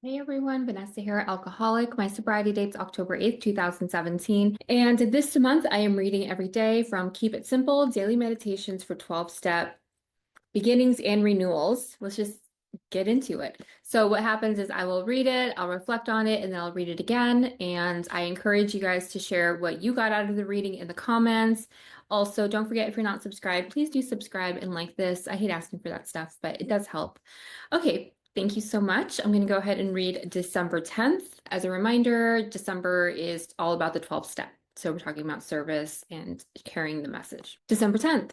Hey everyone, Vanessa here, alcoholic. My sobriety date's October 8th, 2017. And this month I am reading every day from Keep It Simple, Daily Meditations for 12-Step Beginnings and Renewals. Let's just get into it. So what happens is I will read it, I'll reflect on it, and then I'll read it again. And I encourage you guys to share what you got out of the reading in the comments. Also, don't forget, if you're not subscribed, please do subscribe and like this. I hate asking for that stuff, but it does help. Okay. Thank you so much. I'm going to go ahead and read December 10th. As a reminder, December is all about the 12th step. So we're talking about service and carrying the message. December 10th,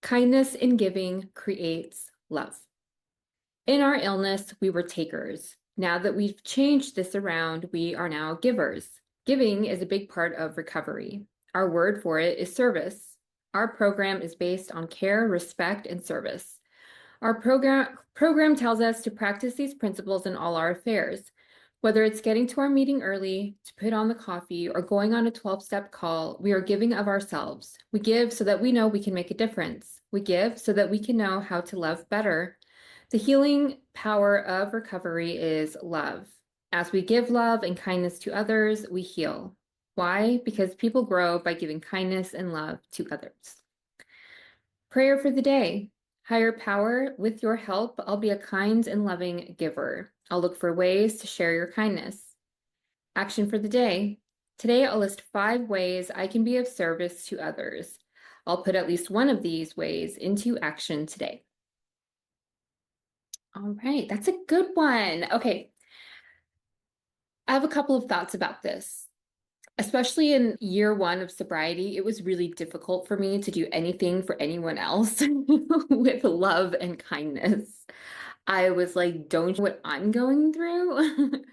kindness in giving creates love. In our illness, we were takers. Now that we've changed this around, we are now givers. Giving is a big part of recovery. Our word for it is service. Our program is based on care, respect, and service. Our program tells us to practice these principles in all our affairs. Whether it's getting to our meeting early, to put on the coffee, or going on a 12-step call, we are giving of ourselves. We give so that we know we can make a difference. We give so that we can know how to love better. The healing power of recovery is love. As we give love and kindness to others, we heal. Why? Because people grow by giving kindness and love to others. Prayer for the day. Higher power, with your help, I'll be a kind and loving giver. I'll look for ways to share your kindness. Action for the day. Today, I'll list 5 ways I can be of service to others. I'll put at least one of these ways into action today. All right, that's a good one. Okay, I have a couple of thoughts about this. Especially in year 1 of sobriety, it was really difficult for me to do anything for anyone else with love and kindness. I was like, don't you know what I'm going through?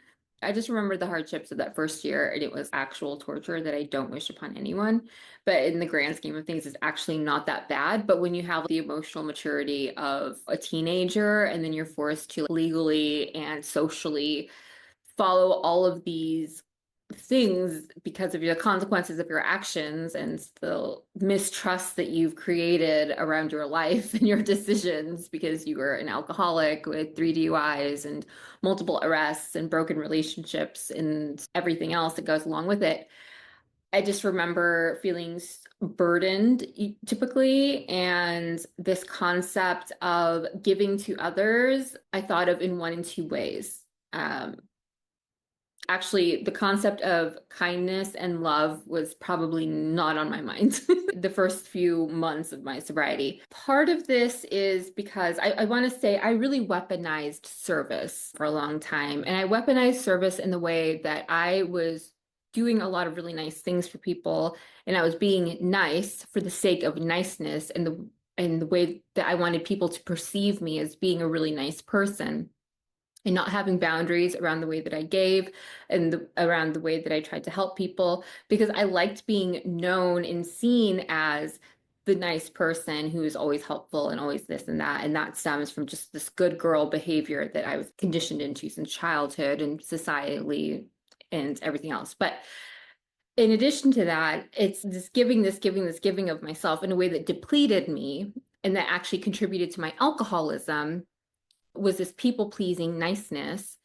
I just remember the hardships of that first year, and it was actual torture that I don't wish upon anyone. But in the grand scheme of things, it's actually not that bad. But when you have the emotional maturity of a teenager, and then you're forced to legally and socially follow all of these things because of the consequences of your actions and the mistrust that you've created around your life and your decisions because you were an alcoholic with 3 DUIs and multiple arrests and broken relationships and everything else that goes along with it. I just remember feeling burdened typically, and this concept of giving to others, I thought of in 1 and 2 ways. Actually, the concept of kindness and love was probably not on my mind the first few months of my sobriety. Part of this is because I want to say I really weaponized service for a long time. And I weaponized service in the way that I was doing a lot of really nice things for people. And I was being nice for the sake of niceness and the way that I wanted people to perceive me as being a really nice person, and not having boundaries around the way that I gave and around the way that I tried to help people, because I liked being known and seen as the nice person who is always helpful and always this and that. And that stems from just this good girl behavior that I was conditioned into since childhood and societally and everything else. But in addition to that, it's this giving of myself in a way that depleted me and that actually contributed to my alcoholism, was this people-pleasing niceness.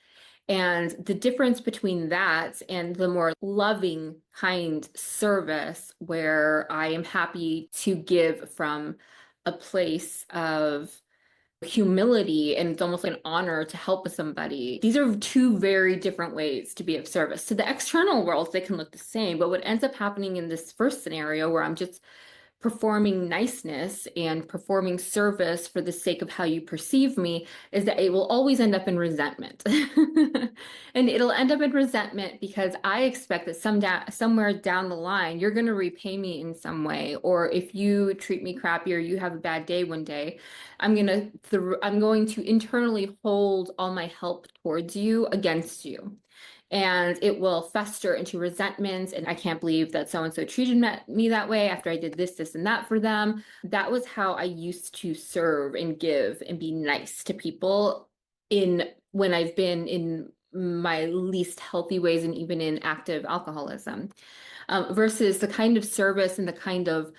And the difference between that and the more loving, kind service where I am happy to give from a place of humility, and it's almost like an honor to help somebody. These are 2 very different ways to be of service. To the external world, they can look the same, but what ends up happening in this first scenario where I'm just performing niceness and performing service for the sake of how you perceive me is that it will always end up in resentment. And it'll end up in resentment because I expect that somewhere down the line, you're going to repay me in some way. Or if you treat me crappy or you have a bad day one day, I'm going to internally hold all my help towards you against you. And it will fester into resentment. And I can't believe that so-and-so treated me that way after I did this, and that for them. That was how I used to serve and give and be nice to people when I've been in my least healthy ways and even in active alcoholism, versus the kind of service and the kind of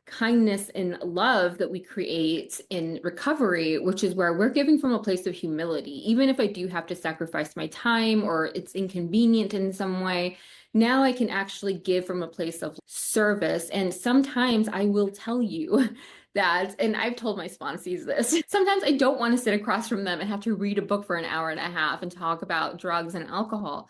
kindness and love that we create in recovery, which is where we're giving from a place of humility. Even if I do have to sacrifice my time or it's inconvenient in some way, now I can actually give from a place of service. And sometimes I will tell you that, and I've told my sponsees this, sometimes I don't want to sit across from them and have to read a book for an hour and a half and talk about drugs and alcohol.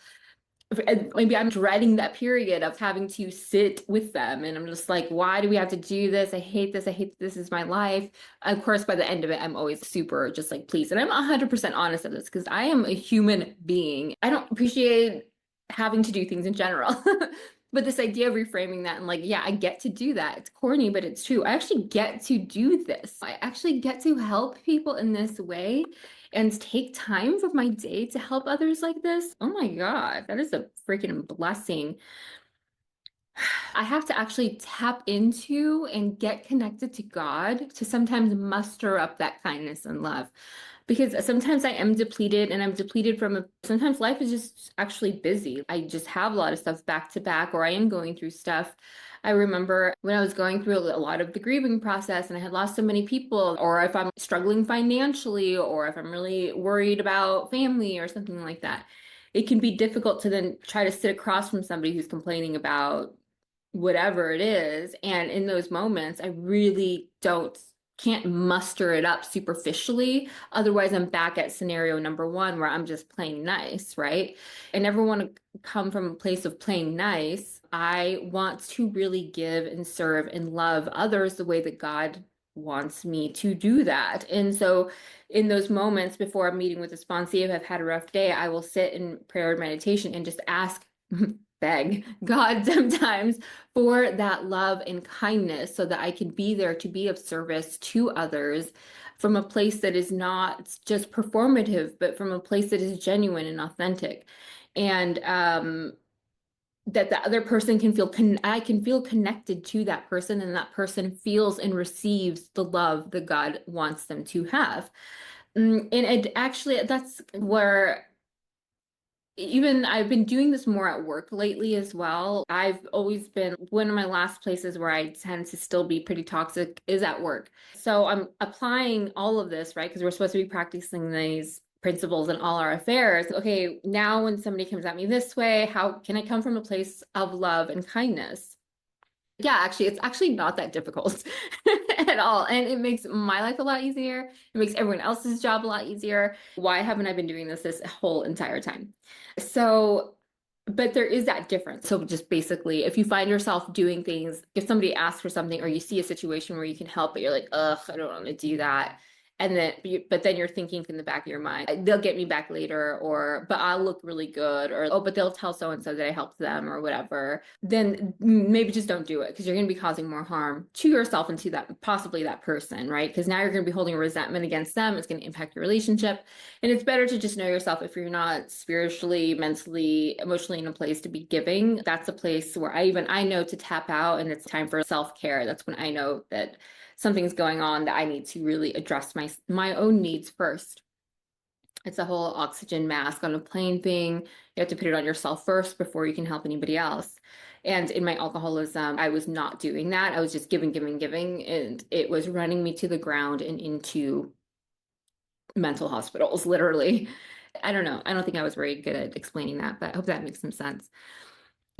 Maybe I'm dreading that period of having to sit with them. And I'm just like, why do we have to do this? I hate this. I hate this is my life. Of course, by the end of it, I'm always super just like, please. And I'm 100% honest of this because I am a human being. I don't appreciate having to do things in general. But this idea of reframing that and like, yeah, I get to do that. It's corny, but it's true. I actually get to do this. I actually get to help people in this way and take time from my day to help others like this. Oh my God, that is a freaking blessing. I have to actually tap into and get connected to God to sometimes muster up that kindness and love. Because sometimes I am depleted and I'm depleted sometimes life is just actually busy. I just have a lot of stuff back to back, or I am going through stuff. I remember when I was going through a lot of the grieving process and I had lost so many people, or if I'm struggling financially, or if I'm really worried about family or something like that, it can be difficult to then try to sit across from somebody who's complaining about whatever it is. And in those moments, I really can't muster it up superficially. Otherwise, I'm back at scenario number one where I'm just playing nice, right? I never want to come from a place of playing nice. I want to really give and serve and love others the way that God wants me to do that. And so in those moments before I'm meeting with a sponsee, if I've had a rough day, I will sit in prayer and meditation and just ask, beg God sometimes for that love and kindness so that I can be there to be of service to others from a place that is not just performative, but from a place that is genuine and authentic. And that the other person can feel, I can feel connected to that person, and that person feels and receives the love that God wants them to have. And it actually, that's where even I've been doing this more at work lately as well. I've always been one of my last places where I tend to still be pretty toxic is at work. So I'm applying all of this, right? Because we're supposed to be practicing these principles in all our affairs. Okay, now when somebody comes at me this way, how can I come from a place of love and kindness? Yeah, actually, it's actually not that difficult at all. And it makes my life a lot easier. It makes everyone else's job a lot easier. Why haven't I been doing this whole entire time? So, but there is that difference. So just basically, if you find yourself doing things, if somebody asks for something or you see a situation where you can help, but you're like, ugh, I don't want to do that. And then, but then you're thinking in the back of your mind, they'll get me back later, or, but I'll look really good, or, oh, but they'll tell so and so that I helped them, or whatever. Then maybe just don't do it because you're going to be causing more harm to yourself and to that, possibly that person, right? Because now you're going to be holding a resentment against them. It's going to impact your relationship. And it's better to just know yourself if you're not spiritually, mentally, emotionally in a place to be giving. That's a place where I know to tap out, and it's time for self-care. That's when I know that something's going on, that I need to really address my own needs first. It's a whole oxygen mask on a plane thing. You have to put it on yourself first before you can help anybody else. And in my alcoholism, I was not doing that. I was just giving, and it was running me to the ground and into mental hospitals, literally. I don't know. I don't think I was very good at explaining that, but I hope that makes some sense.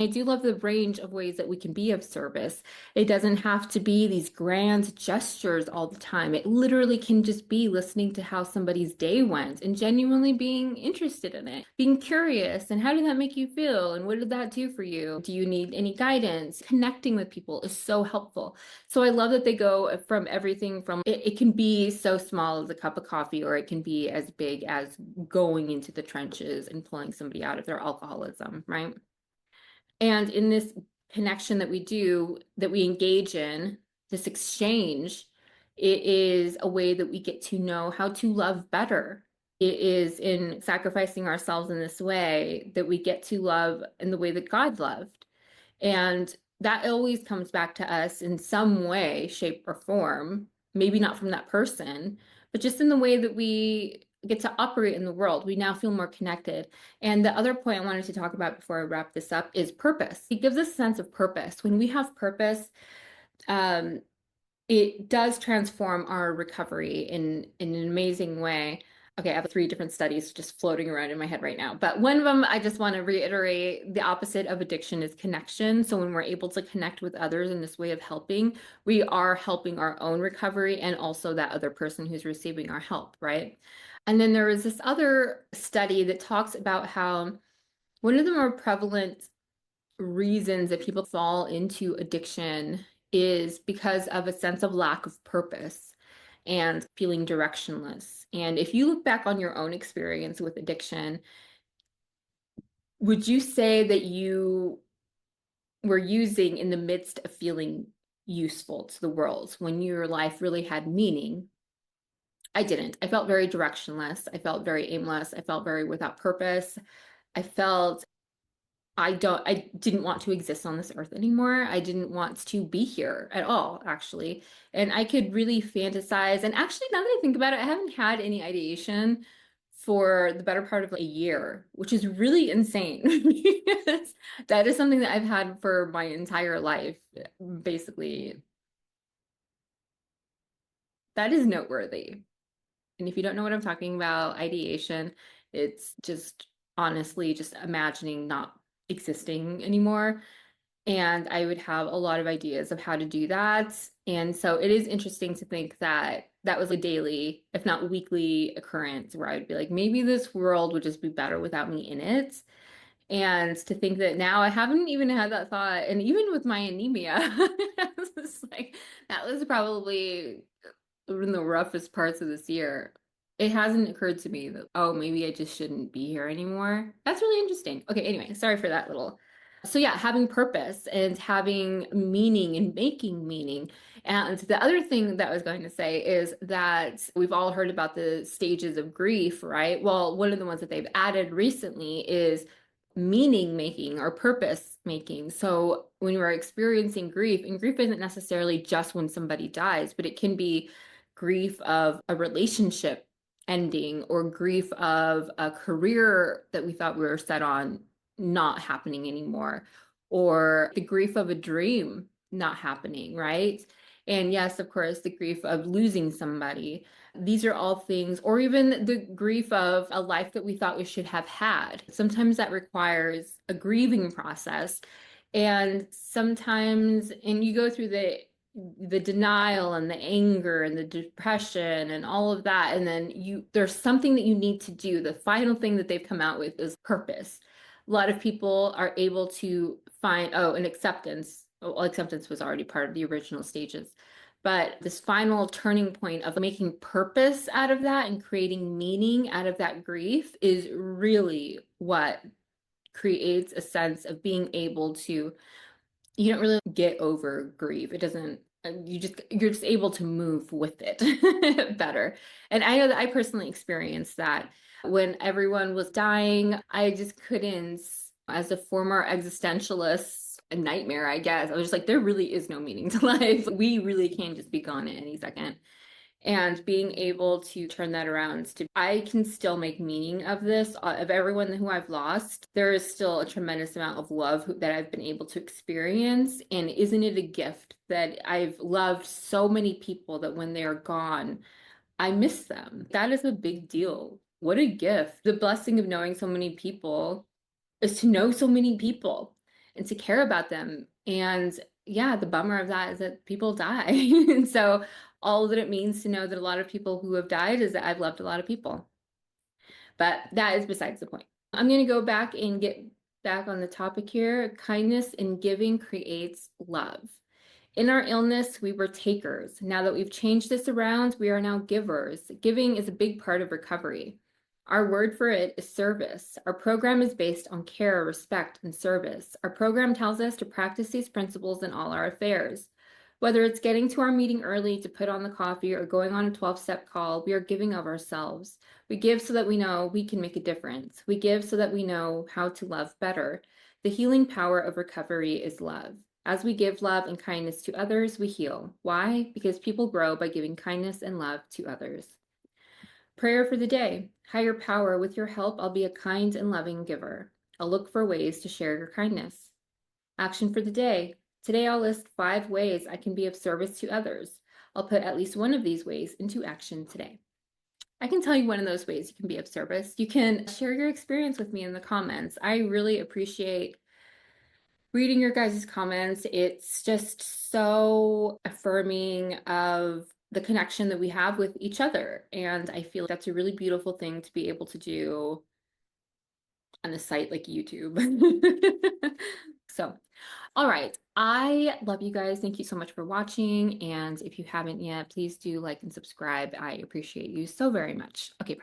I do love the range of ways that we can be of service. It doesn't have to be these grand gestures all the time. It literally can just be listening to how somebody's day went and genuinely being interested in it, being curious. And how did that make you feel? And what did that do for you? Do you need any guidance? Connecting with people is so helpful. So I love that they go from everything from it can be so small as a cup of coffee, or it can be as big as going into the trenches and pulling somebody out of their alcoholism, right? And in this connection that we do, that we engage in, this exchange, it is a way that we get to know how to love better. It is in sacrificing ourselves in this way that we get to love in the way that God loved. And that always comes back to us in some way, shape, or form. Maybe not from that person, but just in the way that we get to operate in the world. We now feel more connected. And the other point I wanted to talk about before I wrap this up is purpose. It gives us a sense of purpose. When we have purpose, it does transform our recovery in an amazing way. Okay, I have three different studies just floating around in my head right now. But one of them, I just want to reiterate the opposite of addiction is connection. So when we're able to connect with others in this way of helping, we are helping our own recovery and also that other person who's receiving our help, right? And then there was this other study that talks about how one of the more prevalent reasons that people fall into addiction is because of a sense of lack of purpose and feeling directionless. And if you look back on your own experience with addiction, would you say that you were using in the midst of feeling useful to the world when your life really had meaning? I didn't. I felt very directionless. I felt very aimless. I felt very without purpose. I felt I didn't want to exist on this earth anymore. I didn't want to be here at all, actually. And I could really fantasize. And actually, now that I think about it, I haven't had any ideation for the better part of like a year, which is really insane because that is something that I've had for my entire life, basically. That is noteworthy. And if you don't know what I'm talking about, ideation, it's just honestly just imagining not existing anymore. And I would have a lot of ideas of how to do that. And so it is interesting to think that that was a daily, if not weekly occurrence where I would be like, maybe this world would just be better without me in it. And to think that now I haven't even had that thought. And even with my anemia, it's like that was probably in the roughest parts of this year. It hasn't occurred to me that, oh, maybe I just shouldn't be here anymore. That's really interesting. Okay, anyway, sorry for that little. So yeah, having purpose and having meaning and making meaning. And the other thing that I was going to say is that we've all heard about the stages of grief, right? Well, one of the ones that they've added recently is meaning making or purpose making. So when we're experiencing grief, and grief isn't necessarily just when somebody dies, but it can be grief of a relationship ending or grief of a career that we thought we were set on not happening anymore, or the grief of a dream not happening, right? And yes, of course, the grief of losing somebody. These are all things, or even the grief of a life that we thought we should have had. Sometimes that requires a grieving process. And sometimes, and you go through the denial and the anger and the depression and all of that, and then there's something that you need to do. The final thing that they've come out with is purpose. A lot of people are able to find, oh, an acceptance. Well, acceptance was already part of the original stages, but this final turning point of making purpose out of that and creating meaning out of that grief is really what creates a sense of being able to, you don't really get over grief. It doesn't, you're just able to move with it better. And I know that I personally experienced that when everyone was dying. I just couldn't, as a former existentialist, a nightmare, I guess. I was just like, there really is no meaning to life. We really can just be gone at any second. And being able to turn that around to, I can still make meaning of this, of everyone who I've lost. There is still a tremendous amount of love that I've been able to experience. And isn't it a gift that I've loved so many people that when they're gone, I miss them? That is a big deal. What a gift. The blessing of knowing so many people is to know so many people and to care about them. And yeah, the bummer of that is that people die. And so all that it means to know that a lot of people who have died is that I've loved a lot of people. But that is besides the point. I'm going to go back and get back on the topic here. Kindness and giving creates love. In our illness, we were takers. Now that we've changed this around, we are now givers. Giving is a big part of recovery. Our word for it is service. Our program is based on care, respect, and service. Our program tells us to practice these principles in all our affairs. Whether it's getting to our meeting early to put on the coffee or going on a 12-step call, we are giving of ourselves. We give so that we know we can make a difference. We give so that we know how to love better. The healing power of recovery is love. As we give love and kindness to others, we heal. Why? Because people grow by giving kindness and love to others. Prayer for the day. Higher power, with your help, I'll be a kind and loving giver. I'll look for ways to share your kindness. Action for the day. Today I'll list 5 ways I can be of service to others. I'll put at least one of these ways into action today. I can tell you one of those ways you can be of service. You can share your experience with me in the comments. I really appreciate reading your guys' comments. It's just so affirming of the connection that we have with each other. And I feel that's a really beautiful thing to be able to do on a site like YouTube. So, all right. I love you guys. Thank you so much for watching. And if you haven't yet, please do like and subscribe. I appreciate you so very much. Okay, bye.